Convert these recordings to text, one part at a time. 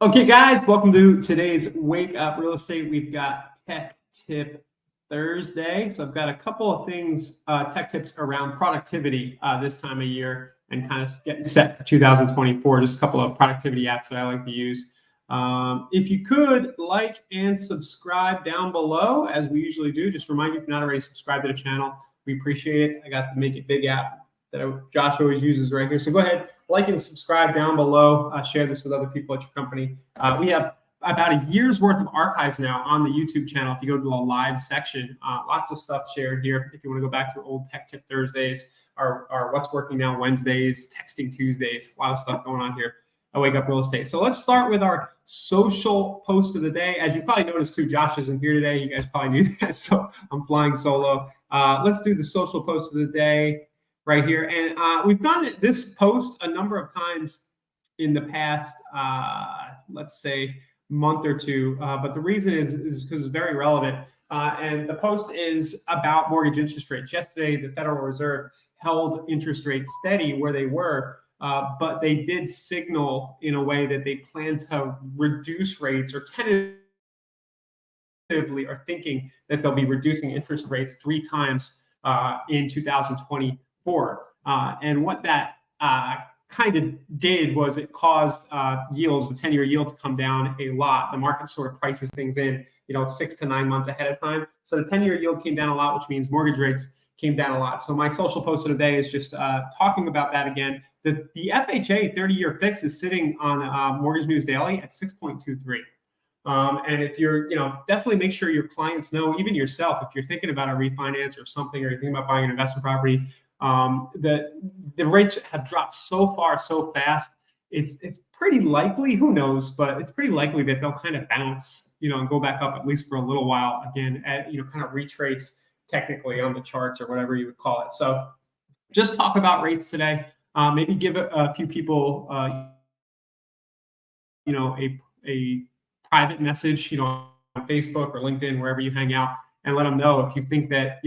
Okay, guys, welcome to today's Wake Up Real Estate. We've got Tech Tip Thursday. So I've got a couple of things, tech tips around productivity this time of year and kind of getting set for 2024. Just a couple of productivity apps that I like to use. If you could like and subscribe down below, as we usually do. Just remind you, if you're not already subscribed to the channel, we appreciate it. I got the Make It Big app that Josh always uses right here. So go ahead, like and subscribe down below. Share this with other people at your company. We have about a year's worth of archives now on the YouTube channel. If you go to a live section, lots of stuff shared here. If you want to go back to old Tech Tip Thursdays or What's Working Now Wednesdays, Texting Tuesdays, a lot of stuff going on here at Wake Up Real Estate. So let's start with our social post of the day. As you probably noticed too, Josh isn't here today. You guys probably knew that, so I'm flying solo. Let's do the social post of the day right here. And we've done this post a number of times in the past, let's say, month or two. But the reason is because it's very relevant. And the post is about mortgage interest rates. Yesterday, the Federal Reserve held interest rates steady where they were, but they did signal in a way that they plan to reduce rates, or tentatively are thinking that they'll be reducing interest rates 3 times in 2024. And what that kind of did was it caused yields, the 10-year yield, to come down a lot. The market sort of prices things in, 6 to 9 months ahead of time. So the 10-year yield came down a lot, which means mortgage rates came down a lot. So my social post of the day is just talking about that again. The FHA 30-year fix is sitting on Mortgage News Daily at 6.23. And if you're, definitely make sure your clients know, even yourself, if you're thinking about a refinance or something, or you're thinking about buying an investment property, the rates have dropped so far so fast. It's pretty likely, who knows, but it's pretty likely that they'll kind of bounce, and go back up at least for a little while again, kind of retrace technically on the charts or whatever you would call it. So just talk about rates today. Maybe give a few people, a private message, on Facebook or LinkedIn, wherever you hang out, and let them know if you think that,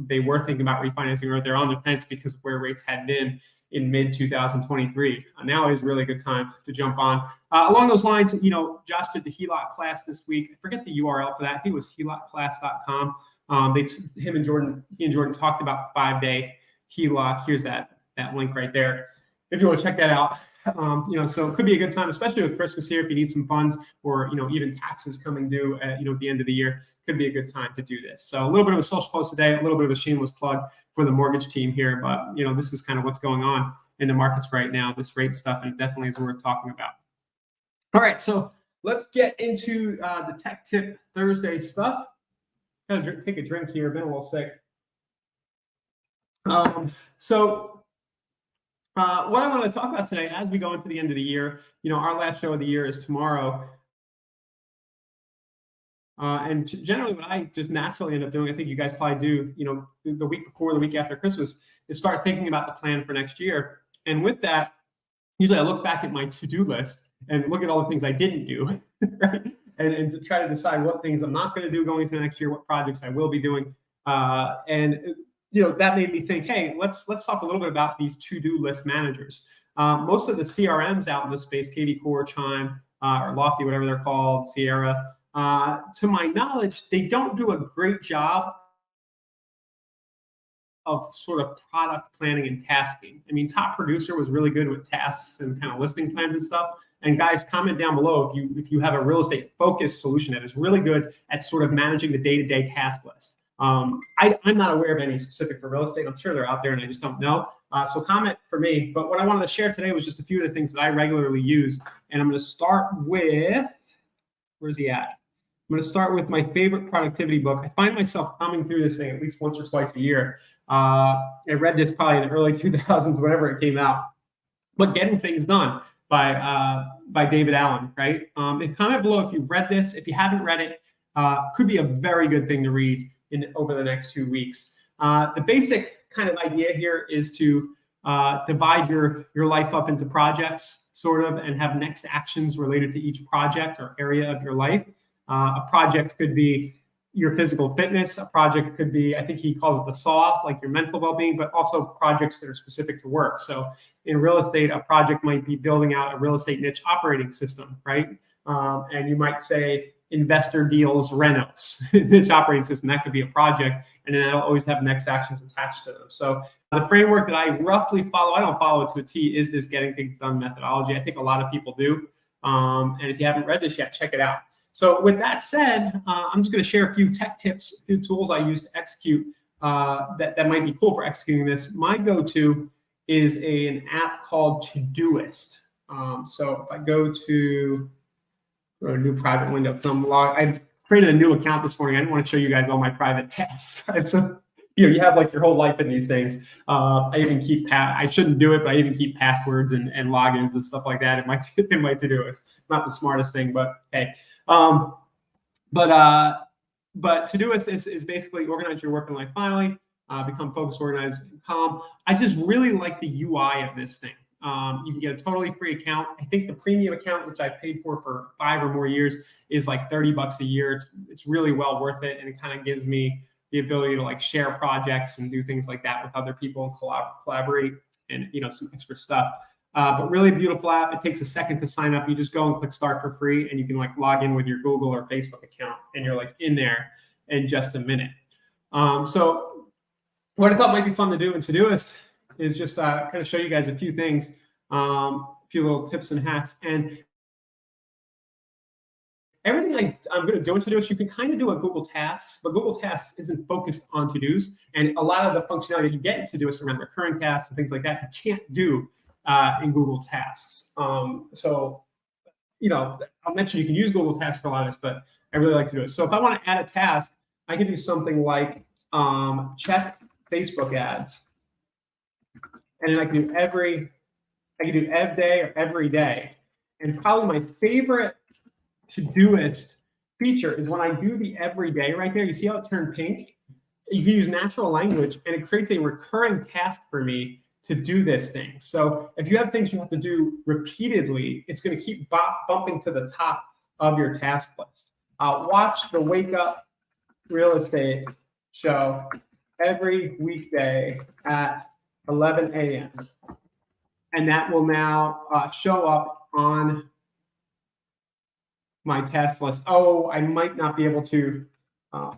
they were thinking about refinancing, or they're on the fence because of where rates had been in mid-2023. Now is really a good time to jump on. Along those lines, Josh did the HELOC class this week. I forget the URL for that. I think it was HELOCclass.com. He and Jordan talked about 5-day HELOC. Here's that link right there, if you want to check that out. So it could be a good time, especially with Christmas here, if you need some funds, or, even taxes coming due at, the end of the year, could be a good time to do this. So a little bit of a social post today, a little bit of a shameless plug for the mortgage team here, but, this is kind of what's going on in the markets right now, this rate stuff, and it definitely is worth talking about. All right, so let's get into the Tech Tip Thursday stuff. Kind of take a drink here, been a little sick. What I want to talk about today, as we go into the end of the year, our last show of the year is tomorrow. And generally what I just naturally end up doing, I think you guys probably do, the week before, the week after Christmas, is start thinking about the plan for next year. And with that, usually I look back at my to-do list and look at all the things I didn't do, right? And to try to decide what things I'm not going to do going into next year, what projects I will be doing. That made me think, hey, let's talk a little bit about these to-do list managers. Most of the CRMs out in this space, KV Core, Chime, or Lofty, whatever they're called, Sierra, to my knowledge, they don't do a great job of sort of product planning and tasking. I mean, Top Producer was really good with tasks and kind of listing plans and stuff. And guys, comment down below if you have a real estate focused solution that is really good at sort of managing the day-to-day task list. I'm not aware of any specific for real estate. I'm sure they're out there and I just don't know. So comment for me. But what I wanted to share today was just a few of the things that I regularly use. And I'm going to start with, where's he at? I'm going to start with my favorite productivity book. I find myself thumbing through this thing at least once or twice a year. I read this probably in the early 2000s, whenever it came out. But Getting Things Done by David Allen, right? And comment below if you've read this. If you haven't read it, could be a very good thing to read over the next 2 weeks. The basic kind of idea here is to divide your life up into projects, sort of, and have next actions related to each project or area of your life. A project could be your physical fitness. A project could be, I think he calls it the SAW, like your mental well-being, but also projects that are specific to work. So in real estate, a project might be building out a real estate niche operating system, right? and you might say investor deals renos in this operating system. That could be a project, and then it'll always have next actions attached to them. So the framework that I roughly follow, I don't follow it to a T, is this getting things done methodology. I think a lot of people do. And if you haven't read this yet, check it out. So with that said, I'm just going to share a few tech tips, a few tools I use to execute that might be cool for executing this. My go-to is an app called Todoist. So if I go to a new private window, because I created a new account this morning. I didn't want to show you guys all my private tasks. So, you have like your whole life in these things. I even keep I shouldn't do it, but I even keep passwords and logins and stuff like that in my Todoist. Not the smartest thing, but hey. But Todoist is basically organize your work and life finally, become focused, organized, and calm. I just really like the UI of this thing. You can get a totally free account. I think the premium account, which I paid for 5 or more years, is like $30 a year. It's really well worth it, and it kind of gives me the ability to like share projects and do things like that with other people and collaborate and some extra stuff. But really beautiful app. It takes a second to sign up. You just go and click start for free, and you can like log in with your Google or Facebook account, and you're like in there in just a minute. So what I thought might be fun to do in Todoist is just kind of show you guys a few things, a few little tips and hacks. And everything I'm going to do in Todoist, you can kind of do a Google Tasks, but Google Tasks isn't focused on to-dos. And a lot of the functionality you get in Todoist around recurring tasks and things like that, you can't do in Google Tasks. So, I'll mention you can use Google Tasks for a lot of this, but I really like to do it. So if I want to add a task, I can do something like check Facebook ads. And then I can do every day or every day. And probably my favorite Todoist feature is when I do the everyday right there. You see how it turned pink? You can use natural language, and it creates a recurring task for me to do this thing. So if you have things you have to do repeatedly, it's going to keep bumping to the top of your task list. Watch the Wake Up Real Estate show every weekday at 11 a.m. And that will now show up on my task list. Oh, I might not be able to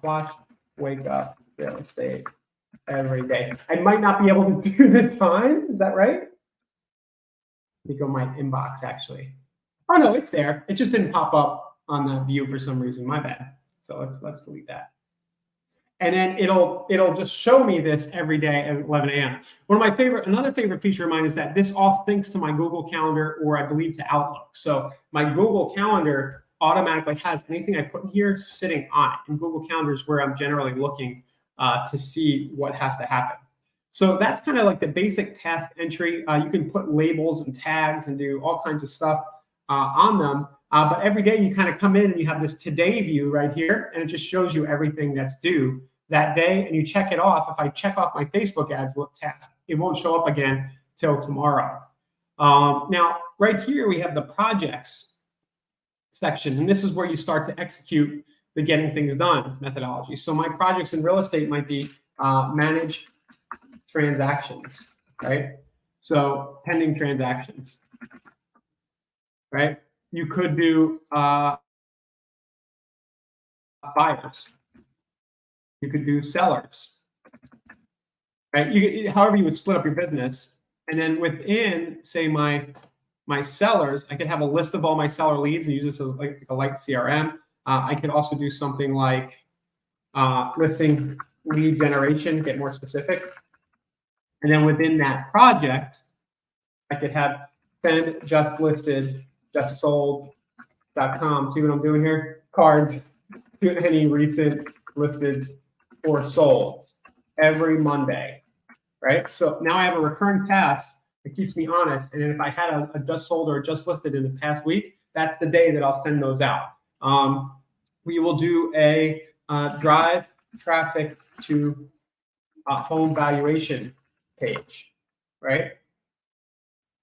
watch Wake Up Real Estate every day. I might not be able to do the time. Is that right? Let me go my inbox actually. Oh no, it's there. It just didn't pop up on the view for some reason. My bad. So let's delete that. And then it'll just show me this every day at 11 a.m. Another favorite feature of mine is that this all syncs to my Google Calendar, or I believe to Outlook. So my Google Calendar automatically has anything I put in here sitting on it. And Google Calendar is where I'm generally looking to see what has to happen. So that's kind of like the basic task entry. You can put labels and tags and do all kinds of stuff on them. But every day you kind of come in and you have this today view right here, and it just shows you everything that's due that day, and you check it off. If I check off my Facebook ads task, it won't show up again till tomorrow. Now, right here, we have the projects section, and this is where you start to execute the getting things done methodology. So my projects in real estate might be manage transactions, right? So pending transactions, right? You could do buyers. You could do sellers, right? However you would split up your business. And then within, say, my sellers, I could have a list of all my seller leads and use this as like a light CRM. I could also do something like listing lead generation, get more specific. And then within that project, I could have send just listed, just sold.com. See what I'm doing here? Cards, do any recent listed or sold every Monday, right? So now I have a recurring task that keeps me honest. And then if I had a just sold or a just listed in the past week, that's the day that I'll send those out. We will do a drive traffic to home valuation page, right?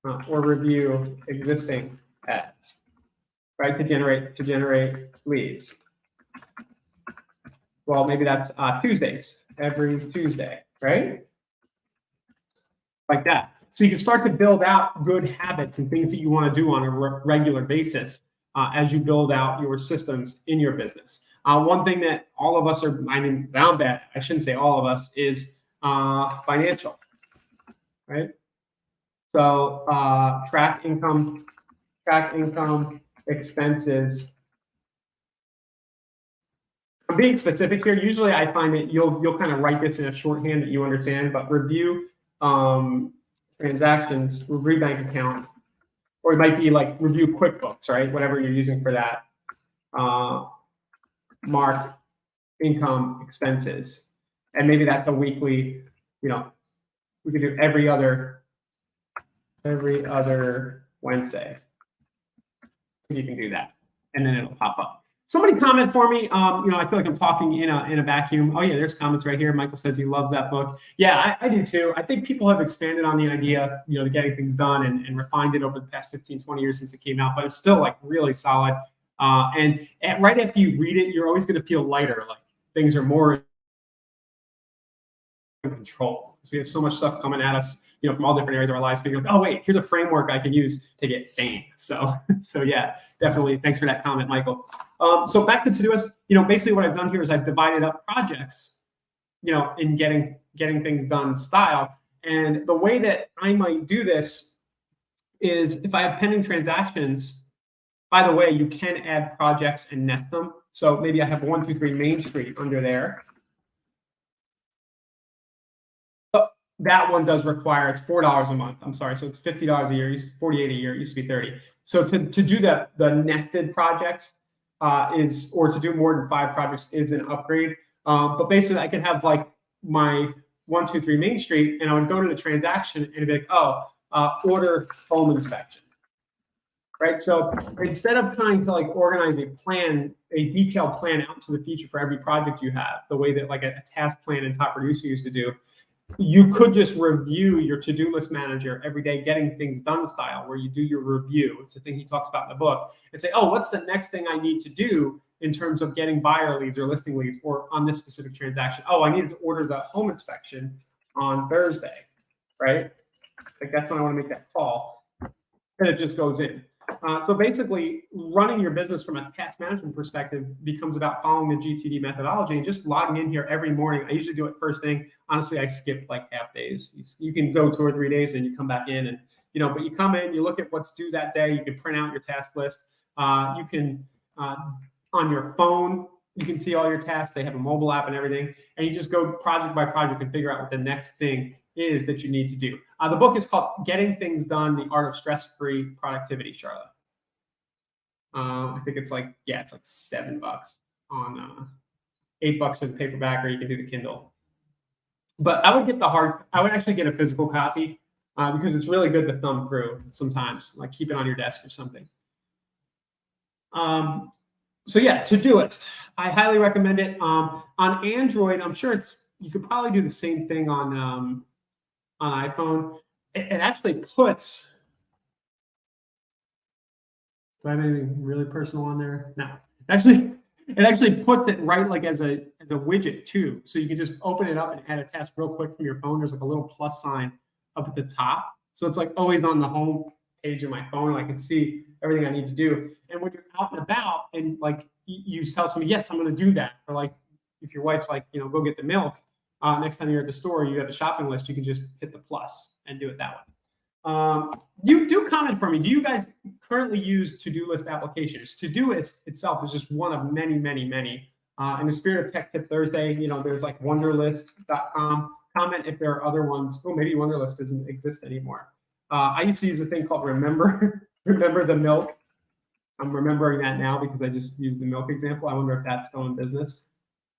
Or review existing ads, right? To generate leads. Well, maybe that's Tuesdays, every Tuesday, right? Like that. So you can start to build out good habits and things that you want to do on a regular basis as you build out your systems in your business. One thing that all of us are, down bad, I shouldn't say all of us, is financial, right? So track income, expenses. I'm being specific here. Usually I find that you'll kind of write this in a shorthand that you understand, but review transactions, review bank account, or it might be like review QuickBooks, right? Whatever you're using for that. Mark income, expenses. And maybe that's a weekly, we could do every other Wednesday. You can do that, and then it'll pop up. Somebody comment for me. I feel like I'm talking in a vacuum. Oh yeah, there's comments right here. Michael says he loves that book. Yeah, I do too. I think people have expanded on the idea, to getting things done and refined it over the past 15, 20 years since it came out, but it's still like really solid. And right after you read it, you're always going to feel lighter, like things are more in control. Because we have so much stuff coming at us, from all different areas of our lives. People like, oh wait, here's a framework I can use to get sane. So yeah, definitely. Thanks for that comment, Michael. So back to Todoist. Basically what I've done here is I've divided up projects, in getting things done style. And the way that I might do this is if I have pending transactions. By the way, you can add projects and nest them. So maybe I have 123 Main Street under there. That one does require, it's $4 a month. I'm sorry, so it's $50 a year, $48 a year, it used to be $30. So to do the nested projects or to do more than 5 projects is an upgrade. But basically I could have like my 123 Main Street, and I would go to the transaction and it'd be like, order home inspection. Right. So instead of trying to like organize a detailed plan out to the future for every project you have, the way that like a task plan and Top Producer used to do, you could just review your to-do list manager every day, getting things done style, where you do your review. It's a thing he talks about in the book, and say, oh, what's the next thing I need to do in terms of getting buyer leads or listing leads or on this specific transaction? Oh, I needed to order the home inspection on Thursday, right? Like that's when I want to make that call, and it just goes in. So basically, running your business from a task management perspective becomes about following the GTD methodology and just logging in here every morning. I usually do it first thing. Honestly, I skip like half days. You can go 2 or 3 days and you come back in and, but you come in, you look at what's due that day. You can print out your task list. You can, on your phone, you can see all your tasks. They have a mobile app and everything. And you just go project by project and figure out what the next thing is that you need to do. The book is called Getting Things Done, The Art of Stress-Free Productivity, Charlotte. I think it's like, it's like $7 on $8 for the paperback, or you can do the Kindle. But I would get I would actually get a physical copy because it's really good to thumb through sometimes, like keep it on your desk or something. So yeah, Todoist. I highly recommend it. On Android, I'm sure you could probably do the same thing on iPhone. It actually puts. Do I have anything really personal on there? No. It actually puts it right like as a widget too. So you can just open it up and add a task real quick from your phone. There's like a little plus sign up at the top. So it's like always on the home page of my phone. And I can see everything I need to do. And when you're out and about and like you tell somebody, yes, I'm going to do that. Or like if your wife's like, go get the milk. Next time you're at the store, you have a shopping list. You can just hit the plus and do it that way. You do comment for me. Do you guys currently use to-do list applications? Todoist itself is just one of many, many, many. In the spirit of Tech Tip Thursday, there's like wonderlist.com. Comment if there are other ones. Oh, maybe Wonderlist doesn't exist anymore. I used to use a thing called Remember the Milk. I'm remembering that now because I just used the milk example. I wonder if that's still in business.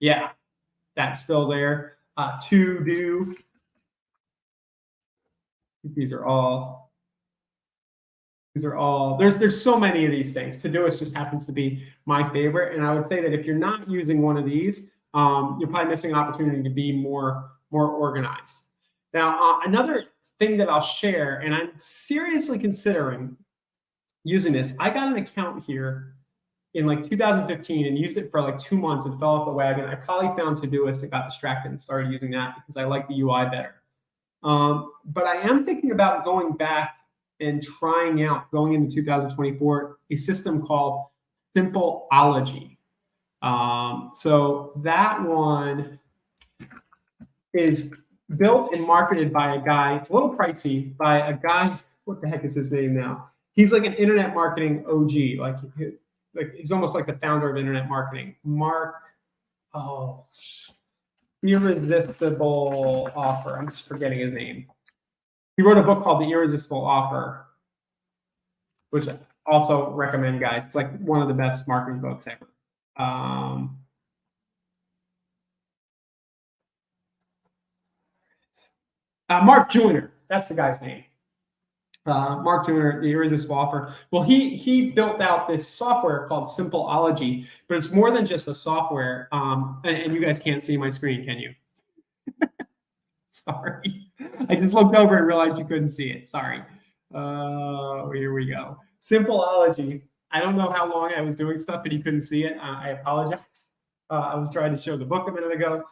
Yeah, that's still there. To do. These are all. There's so many of these things. Todoist just happens to be my favorite. And I would say that if you're not using one of these, you're probably missing an opportunity to be more organized. Now, another thing that I'll share, and I'm seriously considering using this. I got an account here in like 2015 and used it for like 2 months and fell off the wagon. I probably found Todoist and got distracted and started using that because I like the UI better. But I am thinking about going back and trying out going into 2024 a system called Simpleology. So that one is built and marketed by a guy. It's a little pricey by a guy. What the heck is his name now? He's like an internet marketing OG. Like he's almost like the founder of internet marketing. Mark. Oh, Irresistible Offer. I'm just forgetting his name. He wrote a book called The Irresistible Offer, which I also recommend, guys. It's like one of the best marketing books ever. Mark Joyner, that's the guy's name. Mark Joyner, The Irresistible Offer. Well, he built out this software called Simpleology, but it's more than just a software. And you guys can't see my screen, can you? Sorry. I just looked over and realized you couldn't see it. Sorry. Here we go. Simpleology. I don't know how long I was doing stuff and you couldn't see it. I apologize. I was trying to show the book a minute ago.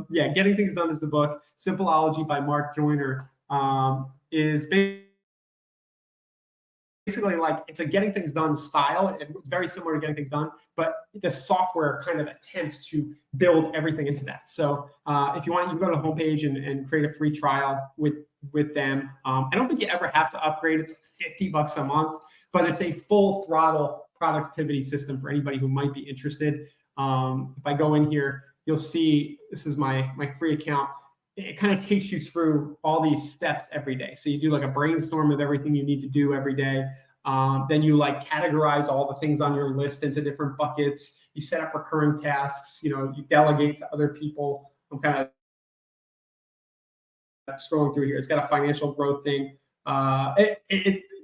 Yeah, Getting Things Done is the book. Simpleology by Mark Joyner is basically like it's a Getting Things Done style. It's very similar to Getting Things Done, but the software kind of attempts to build everything into that. So if you want, you can go to the homepage and create a free trial with them. I don't think you ever have to upgrade. It's $50 a month, but it's a full throttle productivity system for anybody who might be interested. If I go in here, you'll see this is my free account. It kind of takes you through all these steps every day. So you do like a brainstorm of everything you need to do every day. Then you like categorize all the things on your list into different buckets. You set up recurring tasks. You delegate to other people. I'm kind of scrolling through here. It's got a financial growth thing.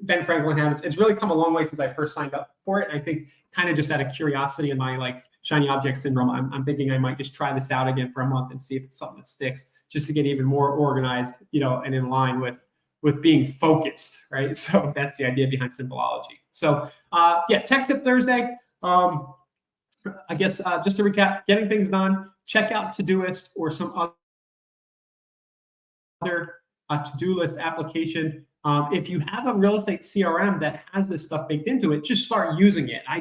Ben Franklin habits. It's really come a long way since I first signed up for it. And I think kind of just out of curiosity and my like shiny object syndrome, I'm thinking I might just try this out again for a month and see if it's something that sticks, just to get even more organized, and in line with being focused, right? So that's the idea behind Simpleology. So yeah, Tech Tip Thursday. I guess just to recap, Getting Things Done, check out Todoist or some other to-do list application. If you have a real estate CRM that has this stuff baked into it, just start using it. I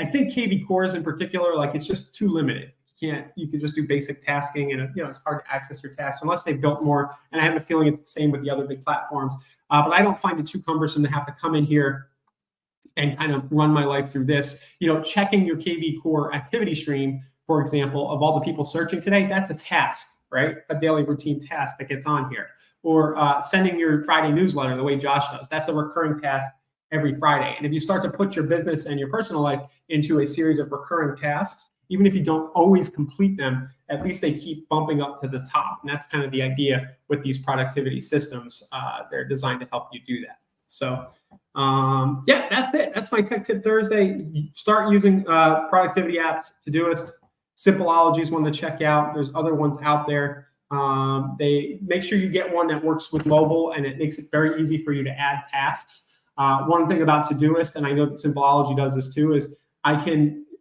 think KV Cores in particular, like it's just too limited. You can just do basic tasking, and it's hard to access your tasks unless they've built more. And I have a feeling it's the same with the other big platforms. But I don't find it too cumbersome to have to come in here and kind of run my life through this. Checking your KV Core activity stream, for example, of all the people searching today, that's a task, right? A daily routine task that gets on here. Or sending your Friday newsletter the way Josh does. That's a recurring task every Friday. And if you start to put your business and your personal life into a series of recurring tasks, even if you don't always complete them, at least they keep bumping up to the top. And that's kind of the idea with these productivity systems. They're designed to help you do that. So yeah, that's it. That's my Tech Tip Thursday. Start using productivity apps. Todoist, Simpleology is one to check out. There's other ones out there. They make sure you get one that works with mobile, and it makes it very easy for you to add tasks. One thing about Todoist, and I know that Simpleology does this too, is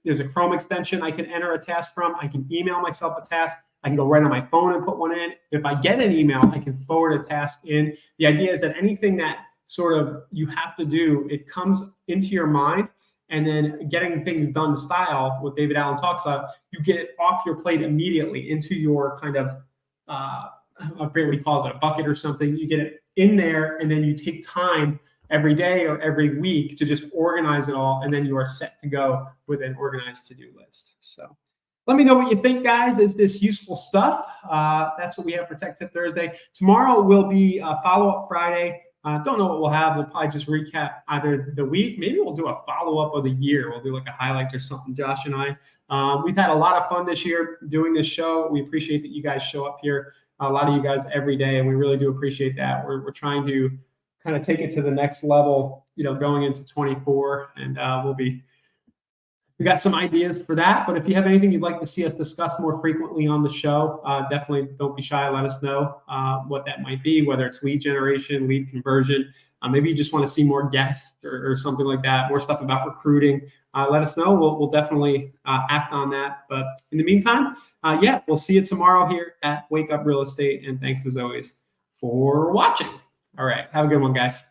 there's a Chrome extension I can enter a task from. I can email myself a task. I can go right on my phone and put one in. If I get an email, I can forward a task in. The idea is that anything that sort of you have to do, it comes into your mind, and then Getting Things Done style, what David Allen talks about, you get it off your plate immediately into your kind of, I forget what he calls it, a bucket or something. You get it in there, and then you take time every day or every week to just organize it all, and then you are set to go with an organized to-do list. So let me know what you think, guys. Is this useful stuff? That's what we have for Tech Tip Thursday. Tomorrow will be a follow-up Friday. Don't know what we'll have. We'll probably just recap either the week. Maybe we'll do a follow-up of the year. We'll do like a highlights or something, Josh and I. We've had a lot of fun this year doing this show. We appreciate that you guys show up here, a lot of you guys every day, and we really do appreciate that. We're trying to kind of take it to the next level, going into 24, and we got some ideas for that. But if you have anything you'd like to see us discuss more frequently on the show, definitely don't be shy. Let us know what that might be, whether it's lead generation, lead conversion. Maybe you just want to see more guests or something like that, more stuff about recruiting. Let us know. We'll definitely act on that. But in the meantime, yeah, we'll see you tomorrow here at Wake Up Real Estate. And thanks as always for watching. All right. Have a good one, guys.